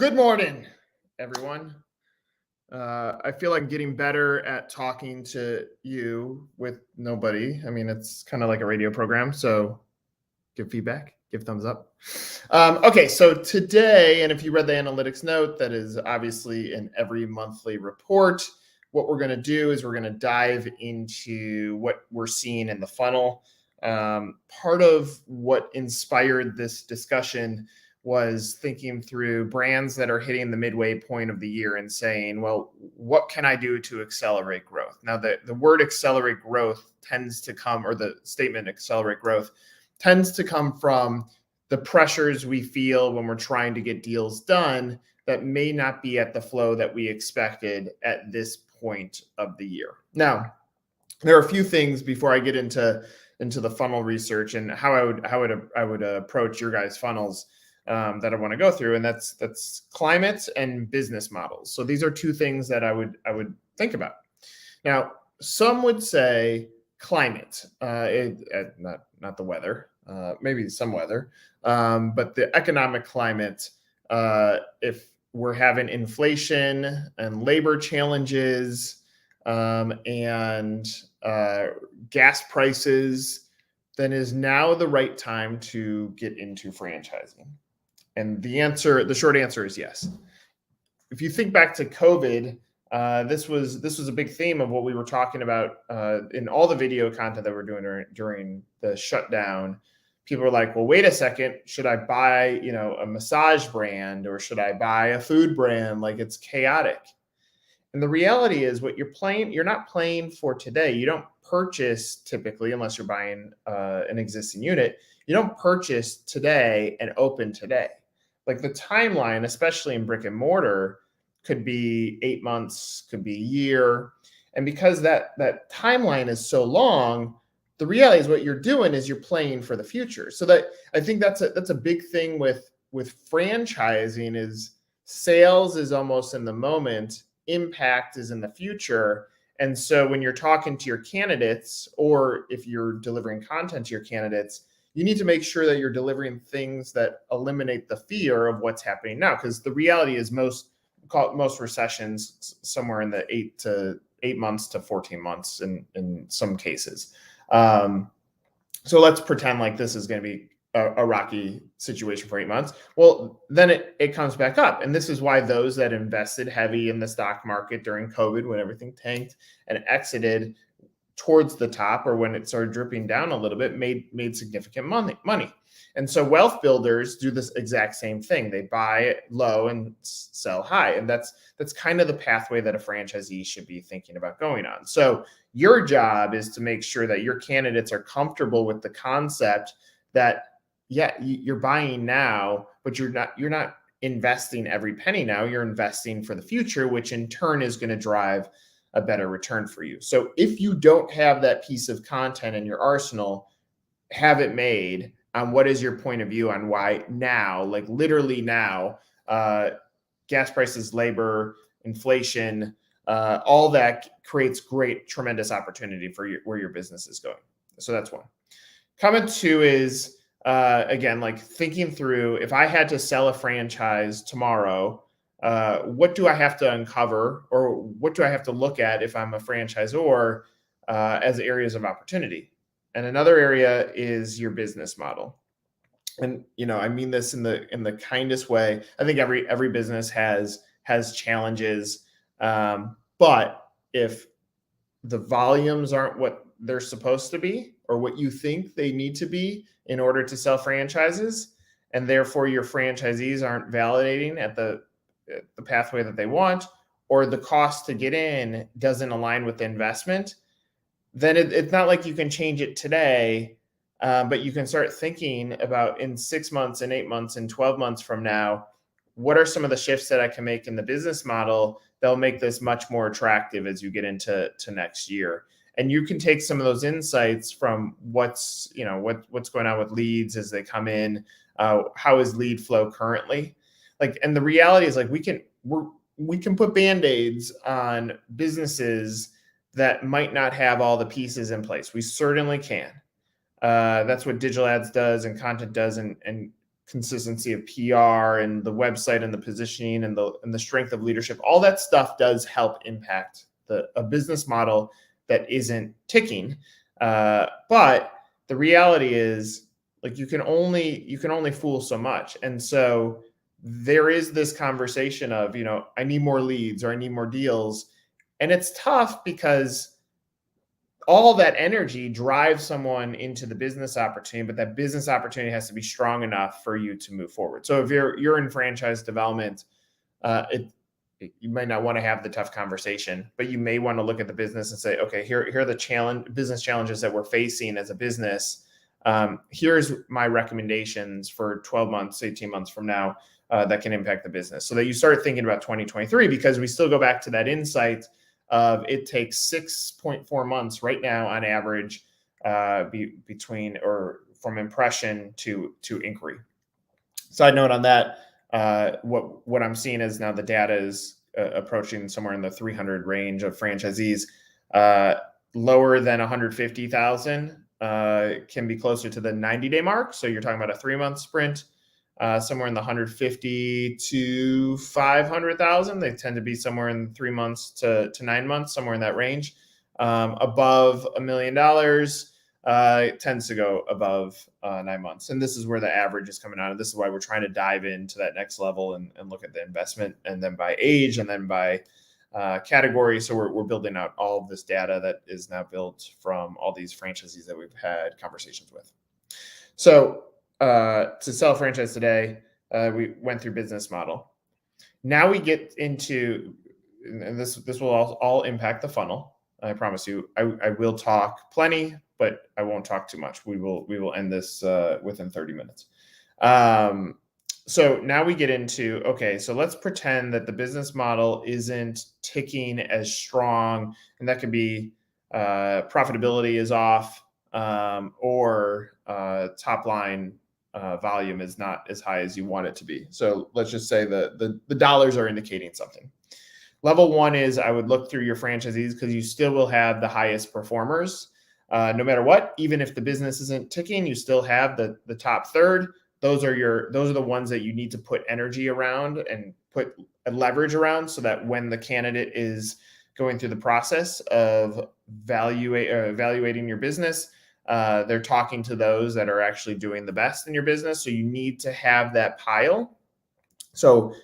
Good morning, everyone. I feel like I'm getting better at talking to you with nobody. I mean, it's kind of like a radio program, so give feedback, give thumbs up. Okay, so today, and if you read the analytics note, that is obviously in every monthly report. What we're going to do is we're going to dive into what we're seeing in the funnel. Part of what inspired this discussion was thinking through brands that are hitting the midway point of the year and saying, well, what can I do to accelerate growth? Now, the word accelerate growth tends to come, or the statement accelerate growth tends to come from the pressures we feel when we're trying to get deals done that may not be at the flow that we expected at this point of the year. Now, there are a few things before I get into the funnel research and how I would approach your guys' funnels that I want to go through, and that's climate and business models. So these are two things that I would think about. Now, some would say climate, not the weather, maybe some weather, but the economic climate. If we're having inflation and labor challenges and gas prices, then is now the right time to get into franchising? And the short answer is yes. If you think back to COVID, this was a big theme of what we were talking about in all the video content that we're doing during the shutdown. People were like, well, wait a second, should I buy, a massage brand or should I buy a food brand? Like, it's chaotic. And the reality is you're not playing for today. You don't purchase typically, unless you're buying an existing unit, you don't purchase today and open today. Like, the timeline, especially in brick and mortar, could be 8 months, could be a year. And because that timeline is so long, the reality is what you're doing is you're playing for the future. So that, I think that's a big thing with franchising, is sales is almost in the moment, impact is in the future. And so when you're talking to your candidates, or if you're delivering content to your candidates, you need to make sure that you're delivering things that eliminate the fear of what's happening now. Because the reality is most recessions somewhere in the 8 months to 14 months in some cases. So let's pretend like this is going to be a rocky situation for 8 months. Well, then it comes back up. And this is why those that invested heavy in the stock market during COVID, when everything tanked, and exited towards the top, or when it started dripping down a little bit, made significant money. And so wealth builders do this exact same thing. They buy low and sell high. And that's kind of the pathway that a franchisee should be thinking about going on. So your job is to make sure that your candidates are comfortable with the concept that, yeah, you're buying now, but you're not investing every penny now. You're investing for the future, which in turn is going to drive a better return for you. So if you don't have that piece of content in your arsenal, have it made on what is your point of view on why now, like literally now, gas prices, labor, inflation, all that creates tremendous opportunity for where your business is going. So that's one. Comment two is, again, like thinking through, if I had to sell a franchise tomorrow, what do I have to uncover, or what do I have to look at if I'm a franchisor as areas of opportunity? And another area is your business model. And I mean this in the kindest way. I think every business has challenges, but if the volumes aren't what they're supposed to be, or what you think they need to be in order to sell franchises, and therefore your franchisees aren't validating at the pathway that they want, or the cost to get in doesn't align with the investment, then it's not like you can change it today, but you can start thinking about in 6 months and 8 months and 12 months from now, what are some of the shifts that I can make in the business model that'll make this much more attractive as you get into next year. And you can take some of those insights from what's going on with leads as they come in. How is lead flow currently? And the reality is, we can put Band-Aids on businesses that might not have all the pieces in place. We certainly can. That's what digital ads does and content does, and consistency of PR and the website and the positioning and the strength of leadership. All that stuff does help impact a business model that isn't ticking. But the reality is, like, you can only fool so much. And so there is this conversation of, I need more leads or I need more deals. And it's tough because all that energy drives someone into the business opportunity, but that business opportunity has to be strong enough for you to move forward. So if you're in franchise development, you might not want to have the tough conversation, but you may want to look at the business and say, okay, here are the business challenges that we're facing as a business. Here's my recommendations for 12 months, 18 months from now that can impact the business. So that you start thinking about 2023, because we still go back to that insight of it takes 6.4 months right now on average between or from impression to inquiry. Side note on that, what I'm seeing is now the data is approaching somewhere in the 300 range of franchisees. Lower than 150,000 can be closer to the 90-day mark. So you're talking about a 3-month sprint. Somewhere in the 150 to 500,000. They tend to be somewhere in 3 months to 9 months, somewhere in that range. Above $1 million, it tends to go above 9 months. And this is where the average is coming out. And this is why we're trying to dive into that next level and look at the investment, and then by age, and then by category. So we're building out all of this data that is now built from all these franchisees that we've had conversations with. So to sell a franchise today, we went through business model. Now we get into, and this will all impact the funnel. I promise you, I will talk plenty, but I won't talk too much. We will end this within 30 minutes. So now we get into, okay, so let's pretend that the business model isn't ticking as strong, and that could be profitability is off, or top line volume is not as high as you want it to be. So let's just say the dollars are indicating something. Level one is I would look through your franchisees, because you still will have the highest performers. No matter what, even if the business isn't ticking, you still have the top third. Those are the ones that you need to put energy around and put a leverage around, so that when the candidate is going through the process of evaluating your business, they're talking to those that are actually doing the best in your business. So you need to have that pile. So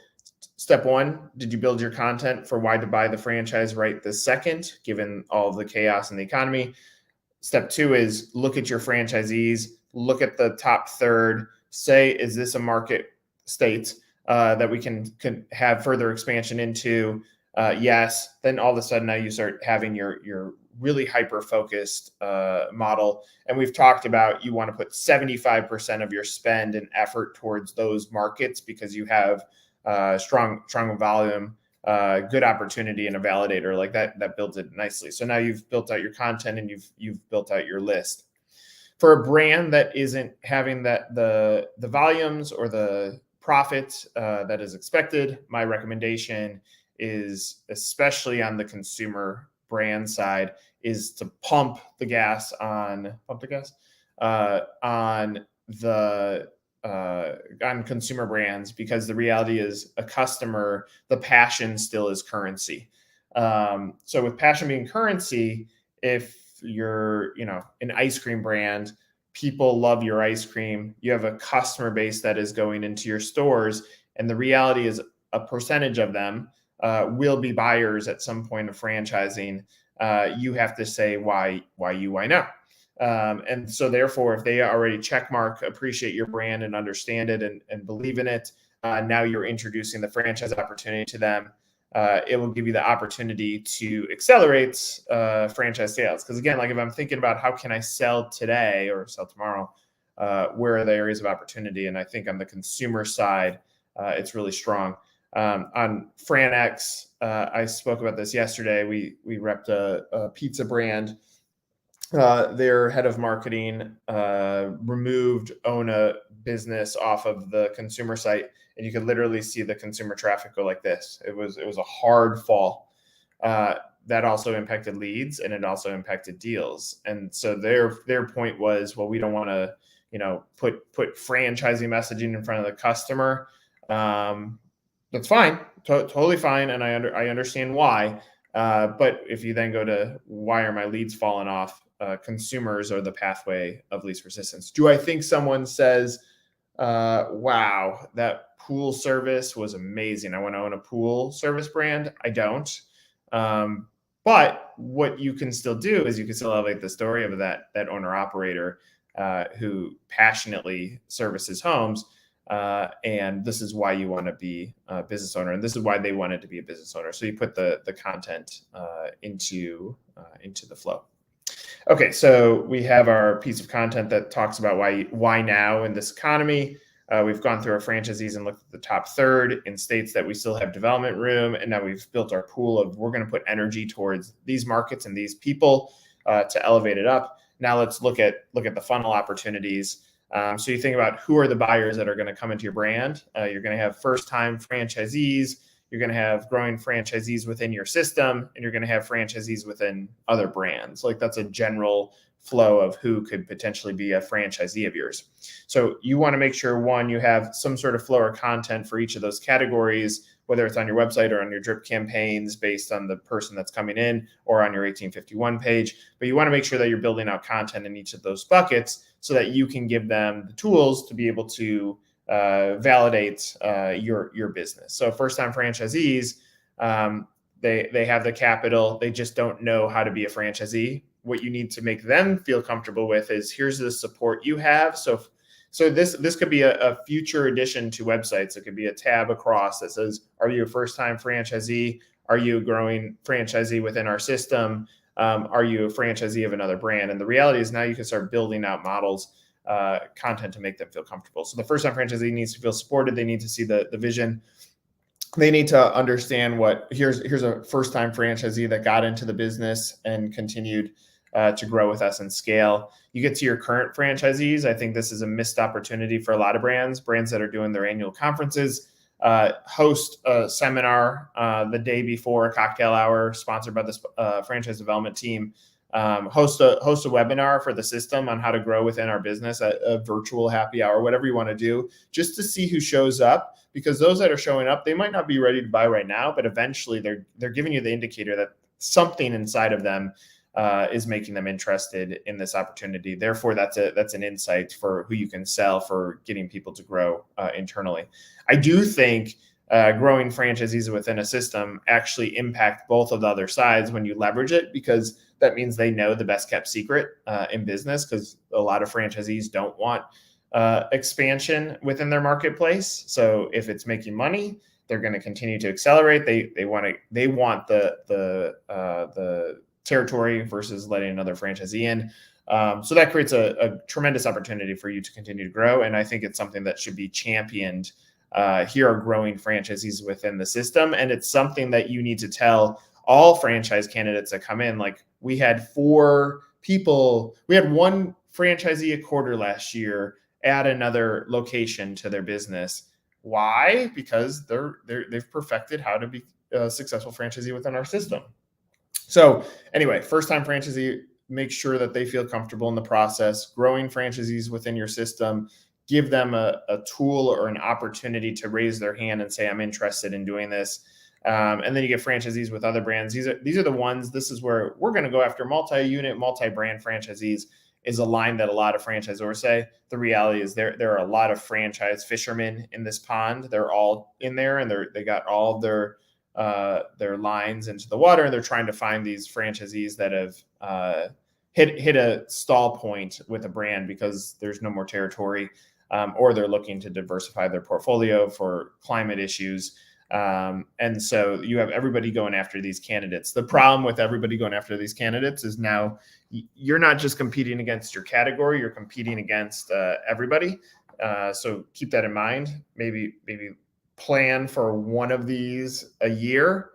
step one, did you build your content for why to buy the franchise right this second, given all of the chaos in the economy? Step two is look at your franchisees, look at the top third, say, is this a market state that we can have further expansion into? Yes. Then all of a sudden now you start having your really hyper-focused model. And we've talked about, you want to put 75% of your spend and effort towards those markets, because you have strong volume, good opportunity, and a validator like that builds it nicely. So now you've built out your content and you've built out your list. For a brand that isn't having the volumes or the profit that is expected, my recommendation is, especially on the consumer brand side, is to pump the gas on consumer brands, because the reality is a customer, the passion still is currency. So with passion being currency, if you're, an ice cream brand, people love your ice cream. You have a customer base that is going into your stores, and the reality is a percentage of them will be buyers at some point of franchising. You have to say why now. And so therefore, if they already checkmark, appreciate your brand and understand it and believe in it, now you're introducing the franchise opportunity to them. It will give you the opportunity to accelerate franchise sales. Because again, like if I'm thinking about how can I sell today or sell tomorrow, where are the areas of opportunity? And I think on the consumer side, it's really strong. On FranX, I spoke about this yesterday. We repped a pizza brand. Their head of marketing removed Ona business off of the consumer site, and you could literally see the consumer traffic go like this. It was a hard fall. That also impacted leads, and it also impacted deals. And so their point was, well, we don't want to put franchising messaging in front of the customer, that's fine, totally fine, and I understand why. But if you then go to why are my leads falling off, consumers are the pathway of least resistance. Do I think someone says, wow, that pool service was amazing, I want to own a pool service brand? I don't. But what you can still do is you can still elevate the story of that owner operator who passionately services homes. And this is why you want to be a business owner, and this is why they wanted to be a business owner. So you put the content into the flow. Okay, so we have our piece of content that talks about why now in this economy. We've gone through our franchisees and looked at the top third in states that we still have development room, and now we've built our pool of we're going to put energy towards these markets and these people to elevate it up. Now let's look at the funnel opportunities. So you think about who are the buyers that are going to come into your brand. You're going to have first-time franchisees. You're going to have growing franchisees within your system, and you're going to have franchisees within other brands. Like that's a general flow of who could potentially be a franchisee of yours. So you want to make sure, one, you have some sort of flow or content for each of those categories, whether it's on your website or on your drip campaigns based on the person that's coming in or on your 1851 page. But you want to make sure that you're building out content in each of those buckets so that you can give them the tools to be able to validate your business. So first-time franchisees, they have the capital. They just don't know how to be a franchisee. What you need to make them feel comfortable with is here's the support you have. So this could be a future addition to websites. It could be a tab across that says, are you a first-time franchisee? Are you a growing franchisee within our system? Are you a franchisee of another brand? And the reality is now you can start building out models, content to make them feel comfortable. So the first-time franchisee needs to feel supported. They need to see the vision. They need to understand here's a first-time franchisee that got into the business and continued to grow with us and scale. You get to your current franchisees. I think this is a missed opportunity for a lot of brands that are doing their annual conferences, host a seminar the day before a cocktail hour sponsored by the franchise development team, host a webinar for the system on how to grow within our business, a virtual happy hour, whatever you want to do, just to see who shows up, because those that are showing up, they might not be ready to buy right now, but eventually they're giving you the indicator that something inside of them is making them interested in this opportunity. Therefore, that's an insight for who you can sell for getting people to grow internally. I do think growing franchisees within a system actually impact both of the other sides when you leverage it, because that means they know the best kept secret in business, because a lot of franchisees don't want expansion within their marketplace. So if it's making money, they're going to continue to accelerate. They want the territory versus letting another franchisee in. So that creates a tremendous opportunity for you to continue to grow. And I think it's something that should be championed. Here are growing franchisees within the system. And it's something that you need to tell all franchise candidates that come in. Like we had one franchisee a quarter last year add another location to their business. Why? Because they've perfected how to be a successful franchisee within our system. So anyway, first-time franchisee, make sure that they feel comfortable in the process. Growing franchisees within your system, give them a tool or an opportunity to raise their hand and say, I'm interested in doing this. And then you get franchisees with other brands. These are the ones, this is where we're going to go after multi-unit, multi-brand franchisees, is a line that a lot of franchisors say. The reality is there are a lot of franchise fishermen in this pond. They're all in there, and they got all of their lines into the water, and they're trying to find these franchisees that have hit a stall point with a brand because there's no more territory, or they're looking to diversify their portfolio for climate issues. And so you have everybody going after these candidates. The problem with everybody going after these candidates is now you're not just competing against your category, you're competing against everybody. So keep that in mind. Maybe plan for one of these a year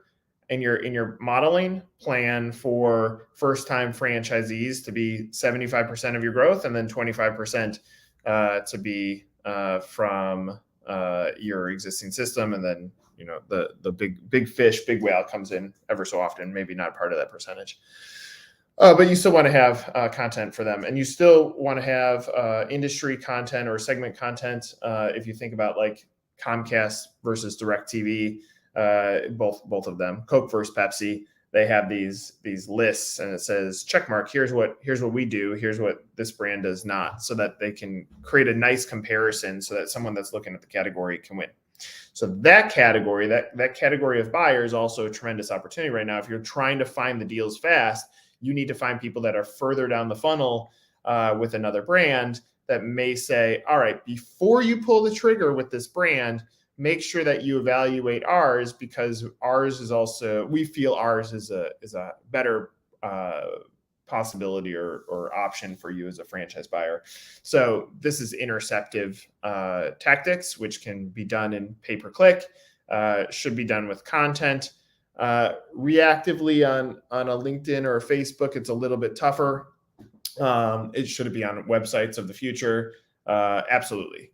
in your modeling. Plan for first-time franchisees to be 75% of your growth, and then 25% to be from your existing system. And then the big fish, big whale comes in ever so often, maybe not part of that percentage. But you still want to have content for them, and you still want to have industry content or segment content. If you think about like Comcast versus DirecTV, both of them, Coke versus Pepsi, they have these lists, and it says check mark. Here's what we do. Here's what this brand does not, so that they can create a nice comparison, so that someone that's looking at the category can win. So that category, that category of buyer is also a tremendous opportunity right now. If you're trying to find the deals fast, you need to find people that are further down the funnel with another brand that may say, all right, before you pull the trigger with this brand, make sure that you evaluate ours, because ours is also, we feel ours is a better possibility or option for you as a franchise buyer. So this is interceptive tactics, which can be done in pay-per-click, should be done with content. Reactively on a LinkedIn or a Facebook, it's a little bit tougher. It should be on websites of the future. Absolutely.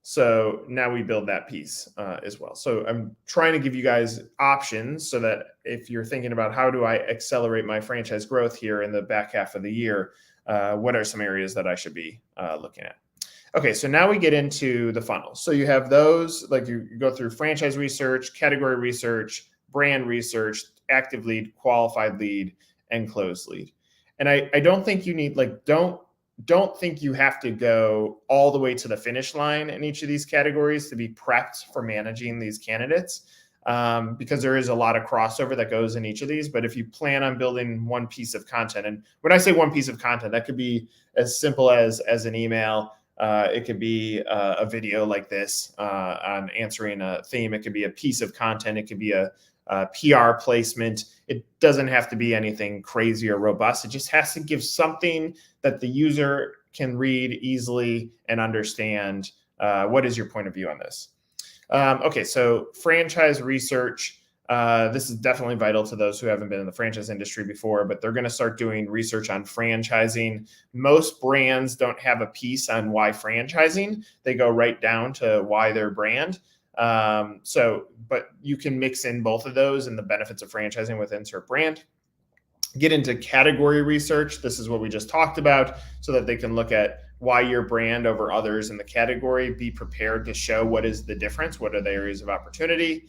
So now we build that piece as well. So I'm trying to give you guys options so that if you're thinking about how do I accelerate my franchise growth here in the back half of the year, what are some areas that I should be looking at? Okay, so now we get into the funnel. So you have those, like you go through franchise research, category research, brand research, active lead, qualified lead, and closed lead. And I don't think you need, like, don't think you have to go all the way to the finish line in each of these categories to be prepped for managing these candidates, because there is a lot of crossover that goes in each of these. But if you plan on building one piece of content, and when I say one piece of content, that could be as simple as an email. It could be a video like this on answering a theme. It could be a piece of content. It could be a PR placement. It doesn't have to be anything crazy or robust. It just has to give something that the user can read easily and understand. What is your point of view on this? Okay, so franchise research. This is definitely vital to those who haven't been in the franchise industry before, but they're going to start doing research on franchising. Most brands don't have a piece on why franchising. They go right down to why their brand. But you can mix in both of those and the benefits of franchising with insert brand. Get into category research. This is what we just talked about, so that they can look at why your brand over others in the category. Be prepared to show what is the difference, what are the areas of opportunity.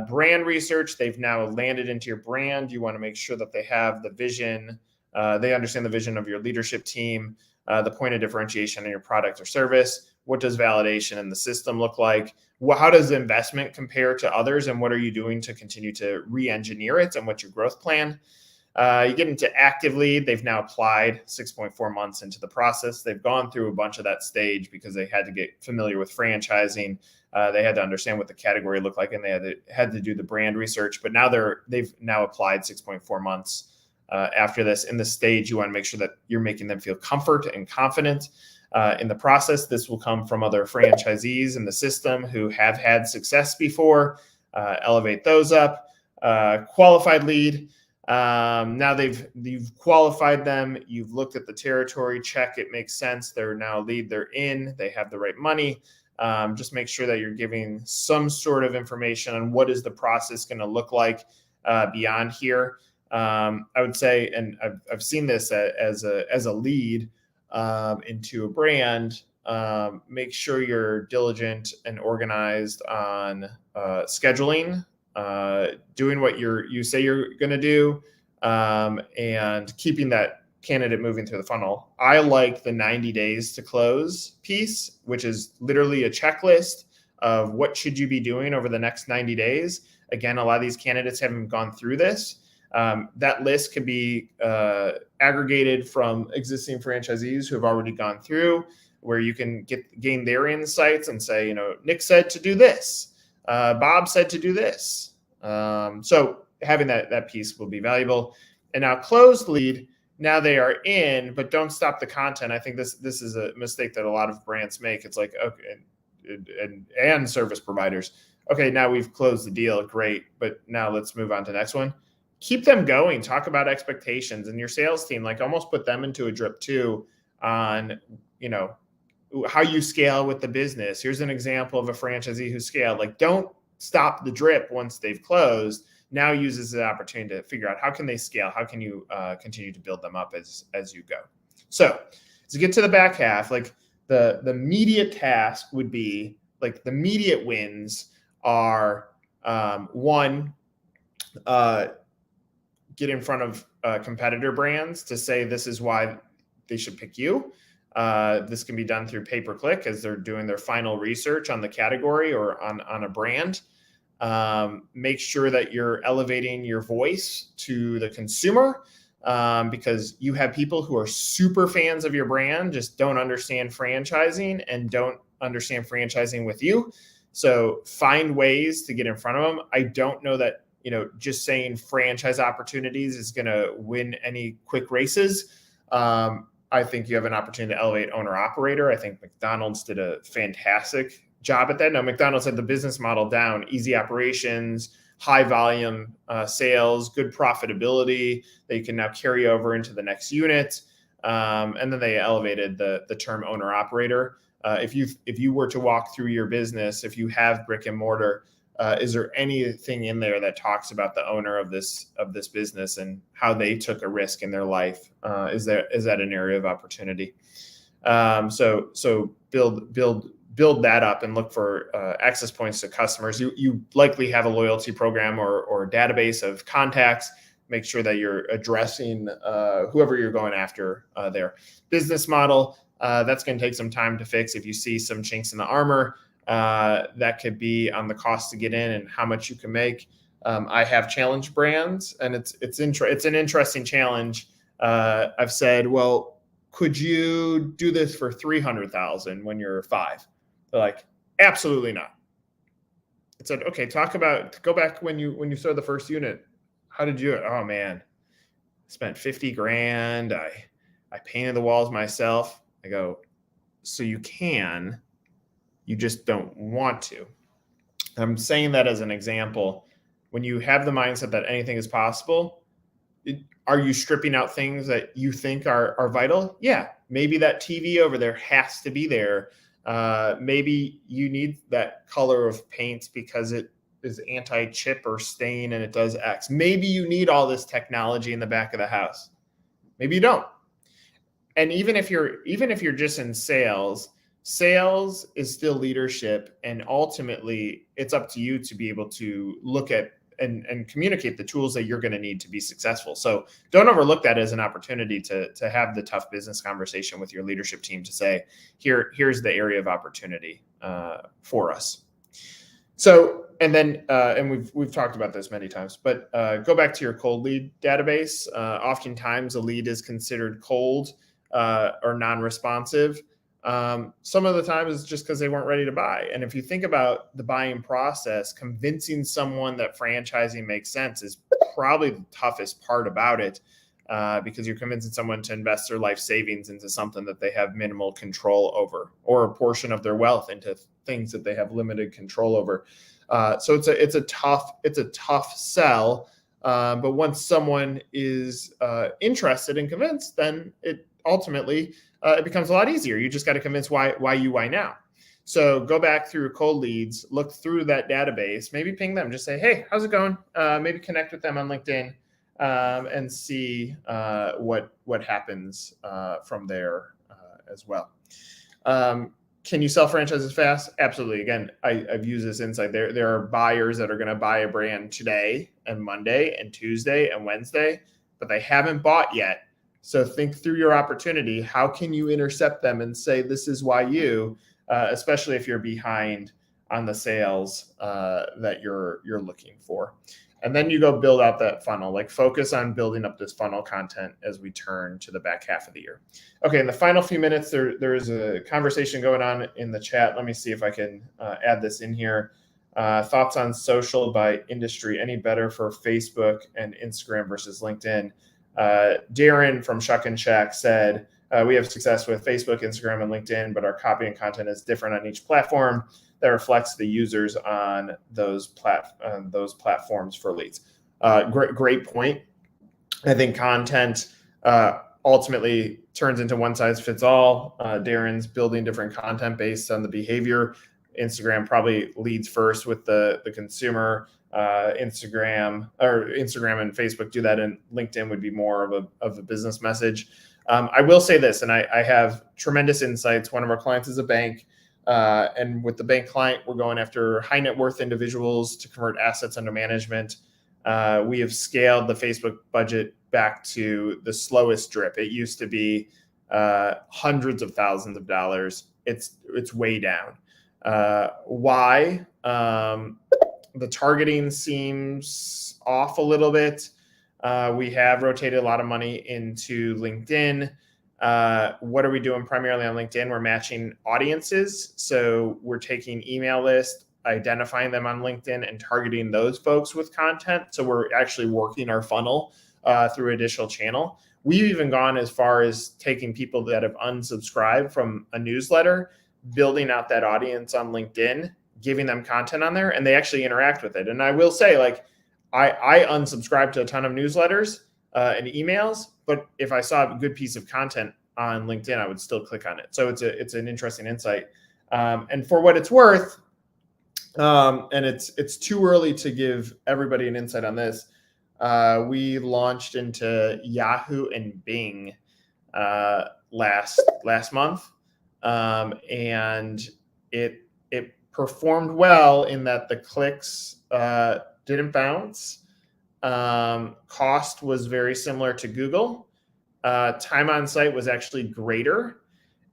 Brand research, they've now landed into your brand. You want to make sure that they have the vision, they understand the vision of your leadership team, the point of differentiation in your product or service. What does validation in the system look like? How does the investment compare to others, and what are you doing to continue to re-engineer it, and what's your growth plan? You get into active lead. They've now applied 6.4 months into the process. They've gone through a bunch of that stage because they had to get familiar with franchising. They had to understand what the category looked like, and they had to do the brand research. But now they've now applied 6.4 months after this. In this stage, you want to make sure that you're making them feel comfort and confident in the process. This will come from other franchisees in the system who have had success before. Elevate those up. Qualified lead. Now you've qualified them. You've looked at the territory. Check, it makes sense. They're now a lead. They're in. They have the right money. Just make sure that you're giving some sort of information on what is the process going to look like beyond here. I would say, and I've seen this as a lead into a brand. Make sure you're diligent and organized on scheduling, doing what you say you're going to do, and keeping that candidate moving through the funnel. I like the 90 days to close piece, which is literally a checklist of what should you be doing over the next 90 days. Again, a lot of these candidates haven't gone through this. That list could be aggregated from existing franchisees who have already gone through, where you can gain their insights and say, Nick said to do this. Bob said to do this. So having that piece will be valuable. And now closed lead, now they are in, but don't stop the content. I think this is a mistake that a lot of brands make. It's like, okay, and service providers. Okay, now we've closed the deal. Great. But now let's move on to the next one. Keep them going. Talk about expectations, and your sales team, like, almost put them into a drip too on, how you scale with the business. Here's an example of a franchisee who scaled. Like, don't stop the drip once they've closed. now uses the opportunity to figure out how can they scale, how can you continue to build them up as you go. So to get to the back half, like the immediate task would be, like the immediate wins are one, get in front of competitor brands to say this is why they should pick you. This can be done through pay-per-click as they're doing their final research on the category or on a brand. Make sure that you're elevating your voice to the consumer, because you have people who are super fans of your brand, just don't understand franchising and don't understand franchising with you. So find ways to get in front of them. I don't know that, just saying franchise opportunities is going to win any quick races. I think you have an opportunity to elevate owner operator. I think McDonald's did a fantastic job at that. Now, McDonald's had the business model down, easy operations, high volume sales, good profitability that you can now carry over into the next unit. And then they elevated the term owner operator. If you were to walk through your business, if you have brick and mortar, is there anything in there that talks about the owner of this business and how they took a risk in their life? Is that an area of opportunity? So build that up and look for access points to customers. You likely have a loyalty program or a database of contacts. Make sure that you're addressing whoever you're going after there. Business model, that's going to take some time to fix. If you see some chinks in the armor, that could be on the cost to get in and how much you can make. I have challenge brands, and it's an interesting challenge. I've said, well, could you do this for $300,000 when you're 5? They're like, absolutely not. I said, okay, go back when you started the first unit. How did you do it? Oh man, I spent $50,000. I painted the walls myself. I go, so you just don't want to. I'm saying that as an example. When you have the mindset that anything is possible, are you stripping out things that you think are vital? Yeah, maybe that TV over there has to be there. Maybe you need that color of paint because it is anti-chip or stain and it does X. Maybe you need all this technology in the back of the house. Maybe you don't. And even if you're just in sales is still leadership, and ultimately it's up to you to be able to look at and communicate the tools that you're going to need to be successful. So don't overlook that as an opportunity to have the tough business conversation with your leadership team to say, here's the area of opportunity for us. So, and then, and we've talked about this many times, but go back to your cold lead database. Oftentimes a lead is considered cold or non-responsive. Some of the time it's just because they weren't ready to buy. And if you think about the buying process, convincing someone that franchising makes sense is probably the toughest part about it, because you're convincing someone to invest their life savings into something that they have minimal control over, or a portion of their wealth into things that they have limited control over. So it's a tough sell. But once someone is interested and convinced, then it ultimately it becomes a lot easier. You just got to convince why now. So go back through cold leads, look through that database, maybe ping them, just say, hey, how's it going? Maybe connect with them on LinkedIn and see what happens from there as well. Can you sell franchises fast? Absolutely. Again, I've used this insight. There are buyers that are going to buy a brand today and Monday and Tuesday and Wednesday, but they haven't bought yet. So think through your opportunity. How can you intercept them and say, this is why you, especially if you're behind on the sales that you're looking for. And then you go build out that funnel, like focus on building up this funnel content as we turn to the back half of the year. Okay, in the final few minutes, there is a conversation going on in the chat. Let me see if I can add this in here. Thoughts on social by industry, any better for Facebook and Instagram versus LinkedIn? Darren from Shuck and Shack said, we have success with Facebook, Instagram, and LinkedIn, but our copy and content is different on each platform that reflects the users on those platforms for leads. Great point. I think content ultimately turns into one size fits all. Darren's building different content based on the behavior. Instagram probably leads first with the consumer. Instagram and Facebook do that, and LinkedIn would be more of a business message. I will say this, and I have tremendous insights. One of our clients is a bank, and with the bank client, we're going after high net worth individuals to convert assets under management. We have scaled the Facebook budget back to the slowest drip. It used to be hundreds of thousands of dollars. It's way down. Why? The targeting seems off a little bit. We have rotated a lot of money into LinkedIn. What are we doing primarily on LinkedIn? We're matching audiences. So we're taking email lists, identifying them on LinkedIn, and targeting those folks with content. So we're actually working our funnel through additional channel. We've even gone as far as taking people that have unsubscribed from a newsletter, building out that audience on LinkedIn, giving them content on there, and they actually interact with it. And I will say, like, I unsubscribe to a ton of newsletters and emails, but if I saw a good piece of content on LinkedIn, I would still click on it. So it's an interesting insight. And for what it's worth, and it's too early to give everybody an insight on this. We launched into Yahoo and Bing last month, and it performed well in that the clicks didn't bounce. Cost was very similar to Google. Time on site was actually greater.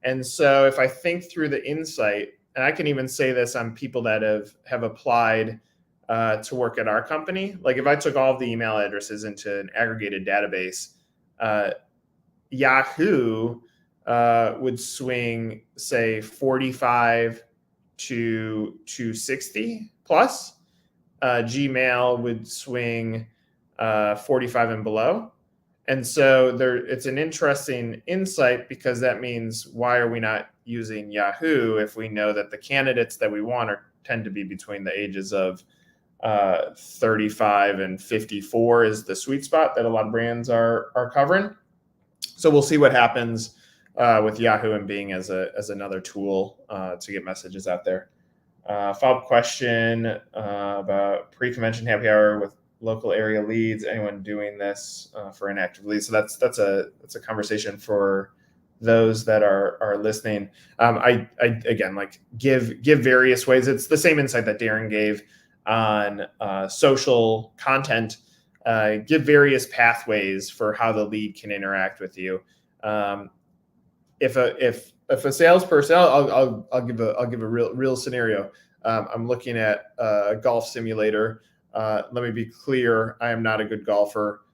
And so if I think through the insight, and I can even say this on people that have applied to work at our company, like if I took all of the email addresses into an aggregated database, Yahoo would swing, say, 45 to 60 plus. Gmail would swing 45 and below. And so it's an interesting insight, because that means, why are we not using Yahoo if we know that the candidates that we want tend to be between the ages of 35 and 54 is the sweet spot that a lot of brands are covering. So we'll see what happens with Yahoo and Bing as another tool to get messages out there. Follow-up question about pre-convention happy hour with local area leads. Anyone doing this for inactive leads? So that's a conversation for those that are listening. I again, like, give various ways. It's the same insight that Darren gave on social content. Give various pathways for how the lead can interact with you. If a salesperson, I'll give a real scenario. I'm looking at a golf simulator. Let me be clear, I am not a good golfer.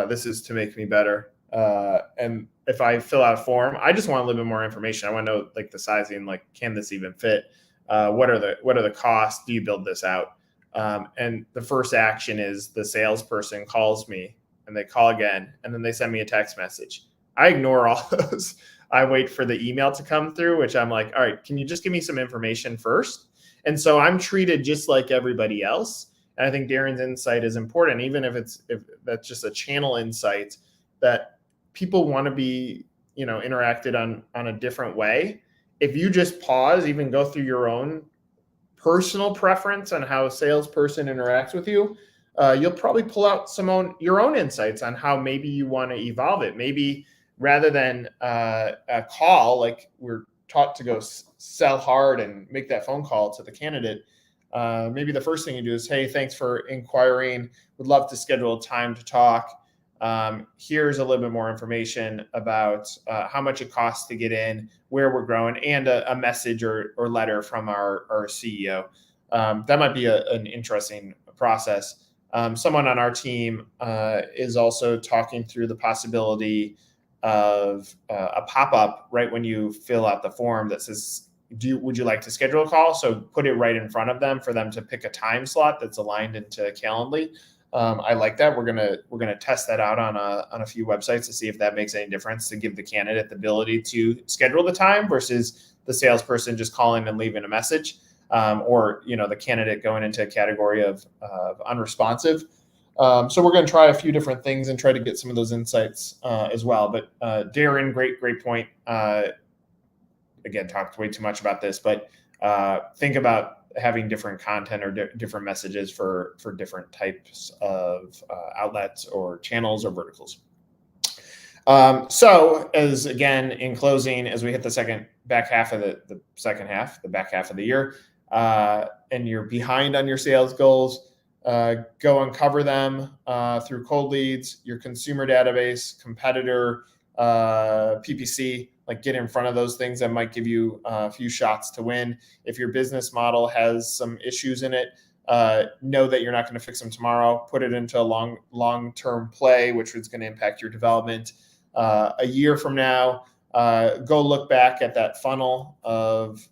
This is to make me better. And if I fill out a form, I just want a little bit more information. I want to know, like, the sizing, like, can this even fit? What are the costs? Do you build this out? And the first action is the salesperson calls me, and they call again, and then they send me a text message. I ignore all those. I wait for the email to come through, which I'm like, all right, can you just give me some information first? And so I'm treated just like everybody else. And I think Darren's insight is important, even if that's just a channel insight, that people want to be, interacted on a different way. If you just pause, even go through your own personal preference on how a salesperson interacts with you, you'll probably pull out your own insights on how maybe you want to evolve it. Maybe rather than a call, like we're taught to go sell hard and make that phone call to the candidate, maybe the first thing you do is, hey, thanks for inquiring. Would love to schedule a time to talk. Here's a little bit more information about how much it costs to get in, where we're growing, and a message or letter from our CEO. That might be an interesting process. Someone on our team is also talking through the possibility of a pop-up right when you fill out the form that says, would you like to schedule a call? So put it right in front of them for them to pick a time slot that's aligned into Calendly. I like that. We're gonna test that out on a few websites to see if that makes any difference, to give the candidate the ability to schedule the time versus the salesperson just calling and leaving a message, or the candidate going into a category of unresponsive. So we're going to try a few different things and try to get some of those insights as well. But Darren, great point. Again, talked way too much about this, but think about having different content or different messages for different types of outlets or channels or verticals. So as again, in closing, as we hit the back half of the back half of the year, and you're behind on your sales goals, go uncover them through cold leads, your consumer database, competitor, PPC, like get in front of those things that might give you a few shots to win. If your business model has some issues in it, know that you're not going to fix them tomorrow. Put it into a long-term play, which is going to impact your development. A year from now, go look back at that funnel of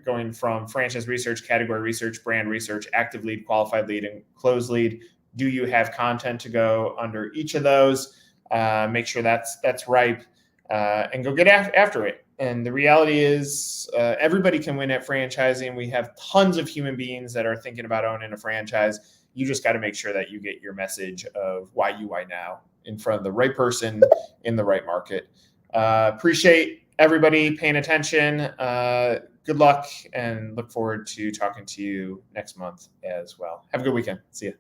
going from franchise research, category research, brand research, active lead, qualified lead, and closed lead. Do you have content to go under each of those? Make sure that's ripe, and go get after it. And the reality is, everybody can win at franchising. We have tons of human beings that are thinking about owning a franchise. You just got to make sure that you get your message of why now in front of the right person in the right market. Appreciate everybody paying attention. Good luck, and look forward to talking to you next month as well. Have a good weekend. See ya.